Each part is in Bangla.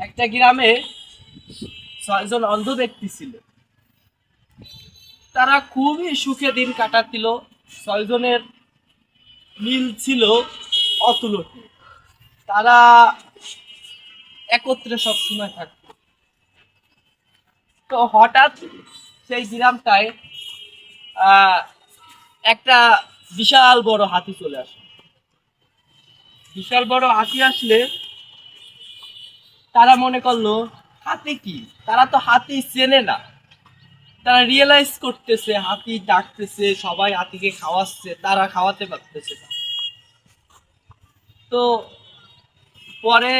একটা গ্রামে 6জন অন্ধ ব্যক্তি ছিল। তারা খুবই সুখে দিন কাটাচ্ছিল। 6জনের মিল ছিল অতুলনীয়। তারা একত্রে সবসময় থাকত। তো হঠাৎ সেই গ্রামটায় একটা বিশাল বড় হাতি চলে আসে। বিশাল বড় হাতি আসলে তারা মনে করলো হাতি কি, তারা তো হাতি চেনে না। তারা রিয়েলাইজ করতেছে হাতি ডাকতেছে, সবাই হাতিকে খাওয়াচ্ছে, তারা খাওয়াতে পারতেছে না। তো পরে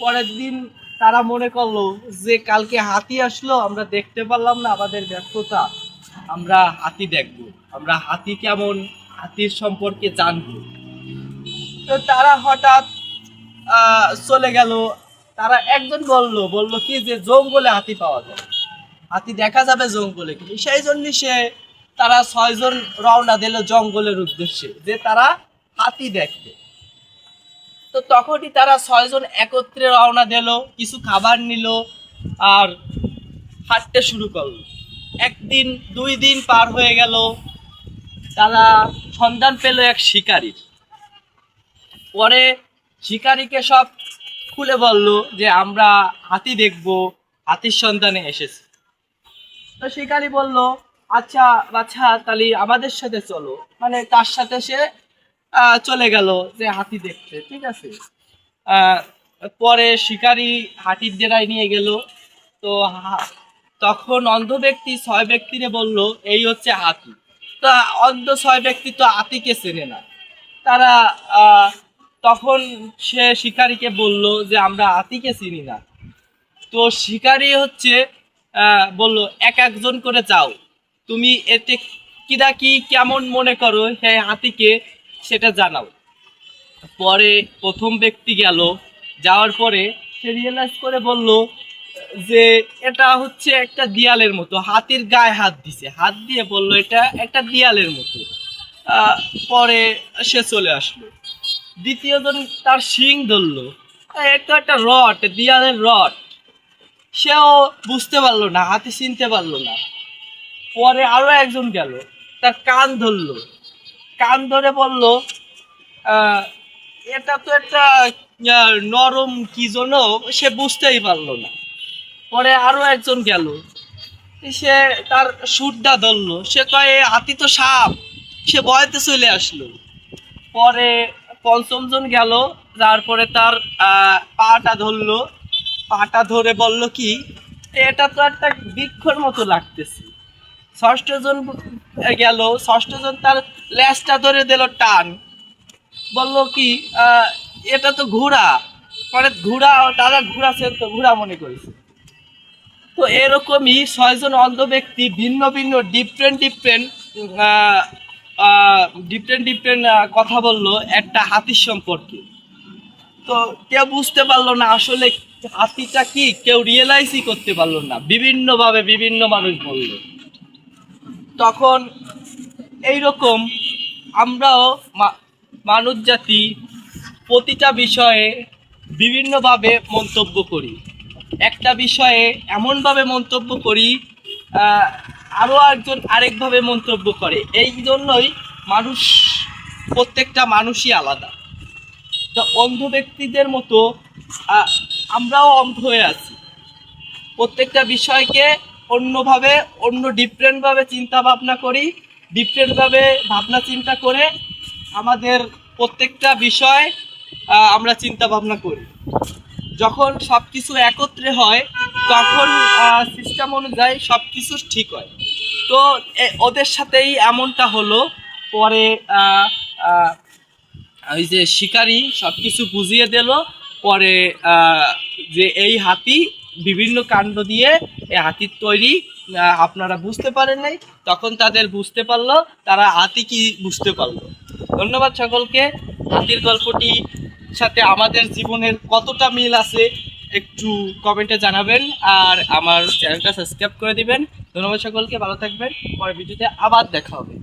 পরের দিন তারা মনে করলো যে কালকে হাতি আসলো, আমরা দেখতে পারলাম না, আমাদের ব্যর্থতা, আমরা হাতি দেখবো, আমরা হাতি কেমন, হাতির সম্পর্কে জানবো। তো তারা হঠাৎ চলে গেল। তারা একজন বলল কি যে জঙ্গলে হাতি পাওয়া যায়, হাতি দেখা যাবে জঙ্গলে। কিন্তু সেই জন্য তারা 6জন রওনা দিল জঙ্গলের উদ্দেশ্যে, যে তারা হাতি দেখবে। তো তখনই তারা 6জন একত্রে রওনা দিল, কিছু খাবার নিল আর হাঁটতে শুরু করলো। 1 দিন 2 দিন পার হয়ে গেল। তারা সন্ধান পেল এক শিকারীর। পরে শিকারীকে সব খুলে বলল যে আমরা হাতি দেখব, হাতির সন্ধানে এসেছি। তো শিকারী বলল, আচ্ছা বাছা, তাহলে আমাদের সাথে চলো। মানে তার সাথে সে চলে গেল যে হাতি দেখতে। ঠিক আছে। পরে শিকারী হাতির ডেরায় নিয়ে গেল। তো তখন অন্ধ ব্যক্তি 6 ব্যক্তিরে বলল এই হচ্ছে হাতি। তো অন্ধ 6 ব্যক্তি তো হাতিকে চেনে না। তারা তখন সে শিকারীকে বলল যে আমরা হাতিকে চিনি না। তো শিকারী বলল একজন করে যাও, তুমি এতে কিরা কি কেমন মনে করো হ্যাঁ হাতিকে, সেটা জানাও। পরে প্রথম ব্যক্তি গেল। যাওয়ার পরে সে রিয়েলাইজ করে বলল যে এটা হচ্ছে একটা দেয়ালের মতো। হাতির গায়ে হাত দিছে, হাত দিয়ে বলল এটা একটা দেয়ালের মতো। পরে সে চলে আসলো। দ্বিতীয়জন তার শিং ধরলো, এটা একটা রড, দেয়ালের রড। সেও বুঝতে পারলো না, হাতি চিনতে পারলো না। পরে আরো একজন গেল, তার কান ধরলো, কান ধরে বলল এটা তো একটা নরম কি জন্য, সে বুঝতেই পারলো না। পরে আরো একজন গেল, সে তার সুরটা ধরলো, সে কয় হাতি তো সাপ, সে ভয়তে চলে আসলো। পরে পঞ্চম জন গেল, যার পরে তার পাটা ধরলো, পাটা ধরে বলল কি এটা তো একটা বৃক্ষর মতো লাগতেছে। ষষ্ঠ জন গেল, ষষ্ঠ জন তার লেজটা ধরে দিল টান, বলল কি এটা তো ঘোড়া। পরে ঘোড়া, তারা ঘোড়া তো ঘোড়া মনে করেছে। তো এরকমই 6জন অন্ধ ব্যক্তি ভিন্ন ভিন্ন ডিফারেন্ট কথা বললো একটা হাতির সম্পর্কে। তো কেউ বুঝতে পারলো না আসলে হাতিটা কি, কেউ রিয়েলাইজই করতে পারলো না। বিভিন্নভাবে বিভিন্ন মানুষ বলল। তখন এইরকম আমরাও মানুষ জাতি প্রতিটা বিষয়ে বিভিন্নভাবে মন্তব্য করি। একটা বিষয়ে এমনভাবে মন্তব্য করি, আরও একজন আরেকভাবে মন্তব্য করে। এই জন্যই মানুষ, প্রত্যেকটা মানুষই আলাদা। তো অন্ধ ব্যক্তিদের মতো আমরাও অন্ধ হয়ে আছি। প্রত্যেকটা বিষয়কে অন্যভাবে, ডিফারেন্টভাবে চিন্তা ভাবনা করি। ডিফারেন্টভাবে ভাবনা চিন্তা করে আমাদের প্রত্যেকটা বিষয় আমরা চিন্তা ভাবনা করি। যখন সব কিছু একত্রে হয় তখন সিস্টেম অনুযায়ী সব কিছু ঠিক হয়। তো ওদের সাথেই এমনটা হলো। পরে ওই যে শিকারী সব কিছু বুঝিয়ে দিল। পরে যে এই হাতি বিভিন্ন কাণ্ড দিয়ে এই হাতির তৈরি, আপনারা বুঝতে পারেন নাই, তখন তাদের বুঝতে পারলো, তারা হাতি কি বুঝতে পারলো। ধন্যবাদ সকলকে। হাতির গল্পটি সাথে আমাদের জীবনের কতটা মিল আছে একটু কমেন্টে জানাবেন, আর আমার চ্যানেলটা সাবস্ক্রাইব করে দিবেন। ধন্যবাদ সকলকে, ভালো থাকবেন। পরের ভিডিওতে আবার দেখা হবে।